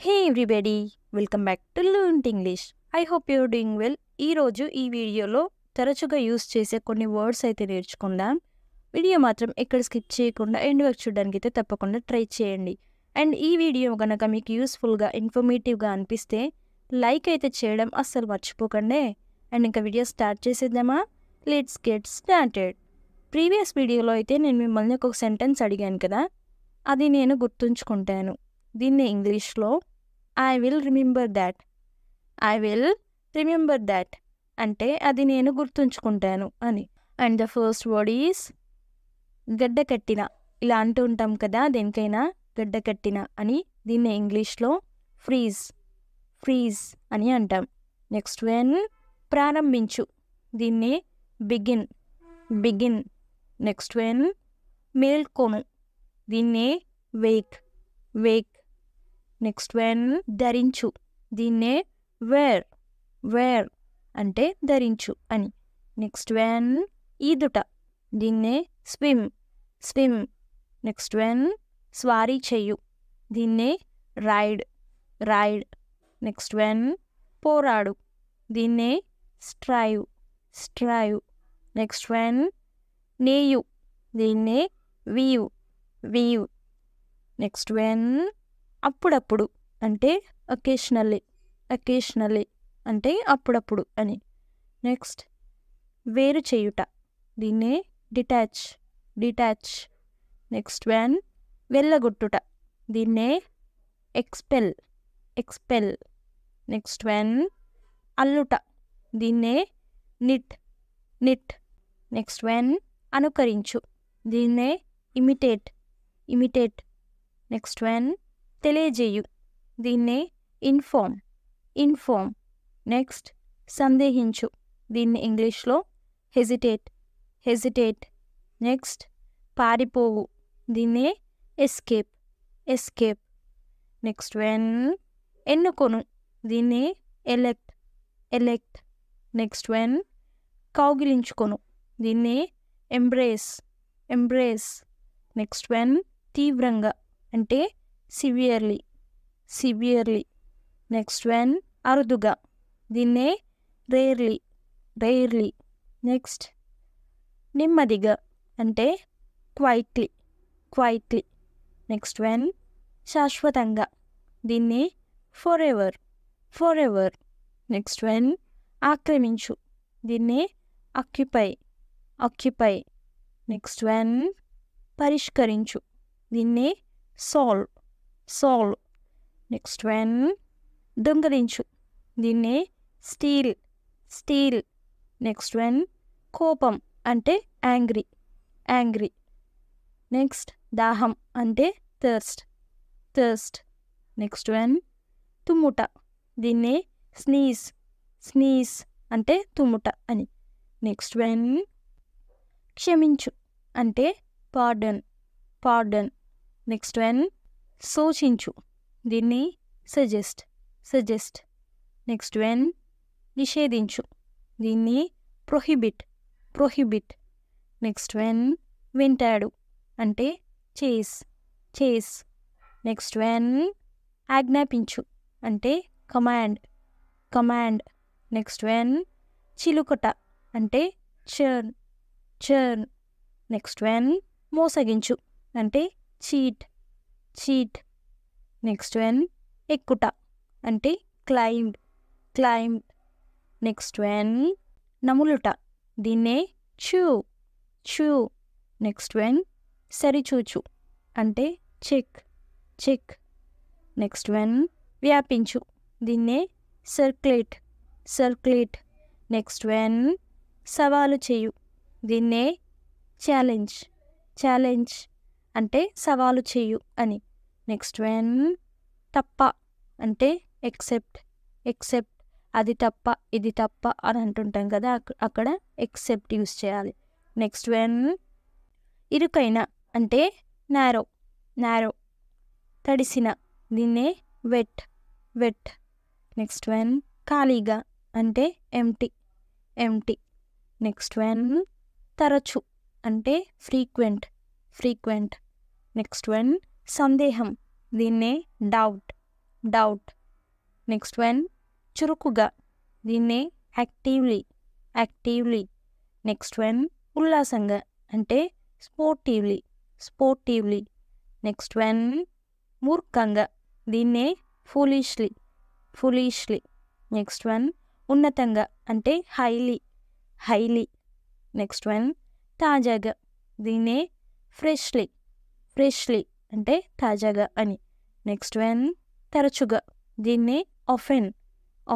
Hey everybody, welcome back to learn English. I hope you're doing well. ఈరోజు ఈ వీడియోలో తరచుగా యూస్ చేసే కొన్ని వర్డ్స్ అయితే నేర్చుకుందాం. వీడియో మాత్రం ఎక్కడ స్కిప్ చేయకుండా ఎండ్ వరకు చూడడానికి అయితే తప్పకుండా ట్రై చేయండి. అండ్ ఈ వీడియో కనుక మీకు యూస్ఫుల్గా ఇన్ఫర్మేటివ్గా అనిపిస్తే లైక్ అయితే చేయడం అస్సలు మర్చిపోకండి. అండ్ ఇంకా వీడియో స్టార్ట్ చేసేద్దామా? Let's get started. ప్రీవియస్ వీడియోలో అయితే నేను మిమ్మల్ని ఒక సెంటెన్స్ అడిగాను కదా, అది నేను గుర్తుంచుకుంటాను. దీన్ని ఇంగ్లీష్లో I will remember that. I will remember that అంటే అది నేను గుర్తుంచుకుంటాను అని. And the first word is గడ్డ కట్టిన. ఇలా అంటూ ఉంటాం కదా దేనికైనా, గడ్డ కట్టిన అని. దీన్ని ఇంగ్లీష్లో ఫ్రీజ్, ఫ్రీజ్ అని అంటాం. నెక్స్ట్ వన్ ప్రారంభించు. దీన్ని బిగిన్, బిగిన్. నెక్స్ట్ వన్ మేల్కొను. దీన్నే వేక్, వేక్. నెక్స్ట్ వన్ ధరించు. దీన్నే వేర్, వేర్ అంటే ధరించు అని. నెక్స్ట్ వన్ ఈదుట. దీన్నే స్విమ్, స్విమ్. నెక్స్ట్ వన్ స్వారీ చెయ్యు. దీన్నే రైడ్, రైడ్. నెక్స్ట్ వన్ పోరాడు. దీన్నే స్ట్రైవ్, స్ట్రైవ్. నెక్స్ట్ వన్ నేయు. దీన్నే వీవ్, వీవ్. నెక్స్ట్ వన్ అప్పుడప్పుడు అంటే అకేషనల్లీ, అకేషనల్లీ అంటే అప్పుడప్పుడు అని. నెక్స్ట్ వేరు చేయుట. దీన్నే డిటాచ్, డిటాచ్. నెక్స్ట్ వన్ వెళ్ళగొట్టుట. దీన్నే ఎక్స్పెల్, ఎక్స్పెల్. నెక్స్ట్ వన్ అల్లుట. దీన్నే నిట్, నిట్. నెక్స్ట్ వన్ అనుకరించు. దీన్నే ఇమిటేట్, ఇమిటేట్. నెక్స్ట్ వన్ తెలియజేయు. దీన్నే ఇన్ఫార్మ్, ఇన్ఫార్మ్. నెక్స్ట్ సందేహించు. దీన్ని ఇంగ్లీష్లో హెజిటేట్, హెజిటేట్. నెక్స్ట్ పారిపోవు. దీన్నే ఎస్కేప్, ఎస్కేప్. నెక్స్ట్ వన్ ఎన్నుకొను. దీన్నే ఎలెక్ట్, ఎలెక్ట్. నెక్స్ట్ వన్ కౌగిలించుకొను. దీన్నే ఎంబ్రేస్, ఎంబ్రేస్. నెక్స్ట్ వన్ తీవ్రంగా అంటే సివియర్లీ, సివియర్లీ. నెక్స్ట్ వన్ అరుదుగా. దీన్నే రేర్లీ, రేర్లీ. నెక్స్ట్ నెమ్మదిగా అంటే క్వైట్లీ, క్వైట్లీ. నెక్స్ట్ వన్ శాశ్వతంగా. దీన్నే forever, forever. Next one ఆక్రమించు. దీన్నే ఆక్యుపై, ఆక్యుపై. నెక్స్ట్ వన్ పరిష్కరించు. దీన్నే సాల్వ్, సాల్వ్. నెక్స్ట్ వన్ దొంగలించు. దీన్నే స్టీల్, స్టీల్. నెక్స్ట్ వన్ కోపం అంటే యాంగ్రీ, యాంగ్రీ. నెక్స్ట్ దాహం అంటే థర్స్ట్, థర్స్ట్. నెక్స్ట్ వన్ తుమ్ముట. దీన్నే స్నీజ్, స్నీజ్ అంటే తుమ్ముట అని. నెక్స్ట్ వన్ క్షమించు అంటే పార్డన్, పార్డన్. నెక్స్ట్ వన్ సూచించు. దీన్ని సజెస్ట్, సజెస్ట్. నెక్స్ట్ వన్ నిషేధించు. దీన్ని ప్రొహిబిట్, ప్రొహిబిట్. నెక్స్ట్ వన్ వెంటాడు అంటే చేస్, చేస్. నెక్స్ట్ వన్ ఆజ్ఞాపించు అంటే కమాండ్, కమాండ్. నెక్స్ట్ వన్ చిలుకట అంటే చర్న్, చర్న్. నెక్స్ట్ వన్ మోసగించు అంటే చీట్, చీట్. నెక్స్ట్ వన్ ఎక్కుట అంటే క్లైంబ్, క్లైంబ్. నెక్స్ట్ వన్ నములుట. దీన్నే చూ, చూ. నెక్స్ట్ వన్ సరిచూచు అంటే చెక్, చెక్. నెక్స్ట్ వన్ వ్యాపించు. దీన్నే సర్క్యులేట్, సర్క్యులేట్. నెక్స్ట్ వన్ సవాలు చేయు. దీన్నే ఛాలెంజ్, ఛాలెంజ్ అంటే సవాలు చేయు అని. నెక్స్ట్ వన్ తప్ప అంటే ఎక్సెప్ట్, ఎక్సెప్ట్. అది తప్ప ఇది తప్ప అని అంటుంటాం కదా, అక్కడ ఎక్సెప్ట్ యూస్ చేయాలి. నెక్స్ట్ వన్ ఇరుకైన అంటే నారో, నారో. తడిసిన. దీన్నే వెట్, వెట్. నెక్స్ట్ వన్ ఖాళీగా అంటే ఎంటీ, ఎంటీ. నెక్స్ట్ వన్ తరచు అంటే ఫ్రీక్వెంట్, ఫ్రీక్వెంట్. నెక్స్ట్ వన్ సందేహం. దీన్నే డౌట్, డౌట్. నెక్స్ట్ వన్ చురుకుగా, దీన్నే యాక్టివ్లీ, యాక్టివ్లీ. నెక్స్ట్ వన్ ఉల్లాసంగా అంటే స్పోర్టివ్లీ, స్పోర్టివ్లీ. నెక్స్ట్ వన్ మూర్ఖంగా, దీన్నే ఫూలిష్లీ, ఫూలిష్లీ. నెక్స్ట్ వన్ ఉన్నతంగా అంటే హైలీ, హైలీ. నెక్స్ట్ వన్ తాజాగా, దీన్నే ఫ్రెష్లీ, ఫ్రెష్లీ అంటే తాజాగా అని. నెక్స్ట్ వన్ తరచుగా, దీన్నే ఆఫెన్,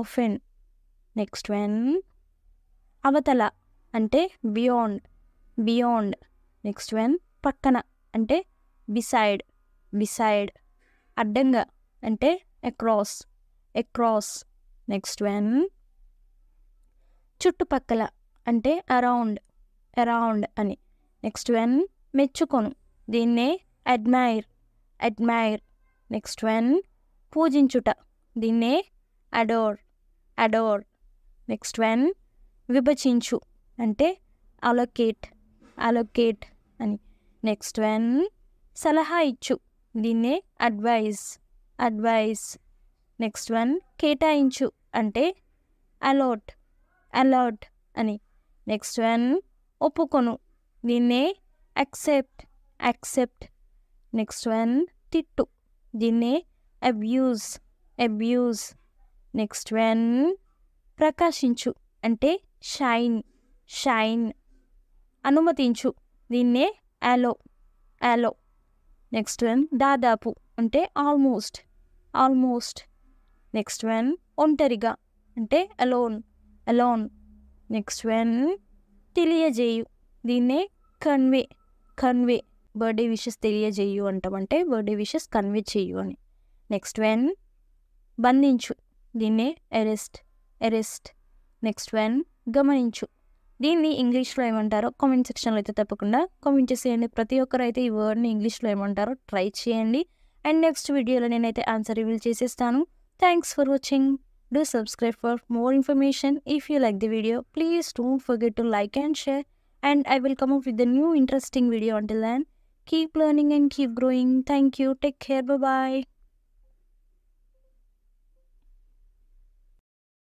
ఆఫెన్. నెక్స్ట్ వన్ అవతల అంటే బియాండ్, బియాండ్. నెక్స్ట్ వన్ పక్కన అంటే బిసైడ్, బిసైడ్. అడ్డంగా అంటే అక్రాస్, అక్రాస్. నెక్స్ట్ వన్ చుట్టుపక్కల అంటే అరౌండ్, అరౌండ్ అని. నెక్స్ట్ వన్ మెచ్చుకొను, దీన్నే అడ్మైర్, అడ్మైర్. నెక్స్ట్ వన్ పూజించుట, దీన్నే అడోర్, అడోర్. నెక్స్ట్ వన్ విభజించు అంటే అలొకేట్, అలొకేట్ అని. నెక్స్ట్ వన్ సలహా ఇచ్చు, దీన్నే అడ్వైజ్, అడ్వైజ్. నెక్స్ట్ వన్ కేటాయించు అంటే అలాట్, అలాట్ అని. నెక్స్ట్ వన్ ఒప్పుకొను, దీన్నే యాక్సెప్ట్, యాక్సెప్ట్. నెక్స్ట్ వన్ తిట్టు, దీన్నే అబ్యూజ్, అబ్యూజ్. నెక్స్ట్ వన్ ప్రకాశించు అంటే షైన్, షైన్. అనుమతించు, దీన్నే అలో, అలో. నెక్స్ట్ వన్ దాదాపు అంటే ఆల్మోస్ట్, ఆల్మోస్ట్. నెక్స్ట్ వన్ ఒంటరిగా అంటే అలోన్, అలోన్. నెక్స్ట్ వన్ తెలియజేయు, దీన్నే కన్వే, కన్వే. బర్త్డే విషెస్ తెలియజేయు అంటామంటే బర్త్డే విషెస్ కన్వే చేయు అని. నెక్స్ట్ వన్ బంధించు, దీన్నే అరెస్ట్, అరెస్ట్. నెక్స్ట్ వన్ గమనించు, దీన్ని ఇంగ్లీష్లో ఏమంటారో కామెంట్ సెక్షన్లో అయితే తప్పకుండా కామెంట్ చేసేయండి. ప్రతి ఒక్కరు అయితే ఈ వర్డ్ని ఇంగ్లీష్లో ఏమంటారో ట్రై చేయండి. అండ్ నెక్స్ట్ వీడియోలో నేనైతే ఆన్సర్ రివీల్ చేసేస్తాను. Thanks for watching. Do subscribe for more information. If you like the video, please don't forget to like and share. And I will come up with a new interesting video. Until then, keep learning and keep growing. Thank you. Take care. Bye-bye.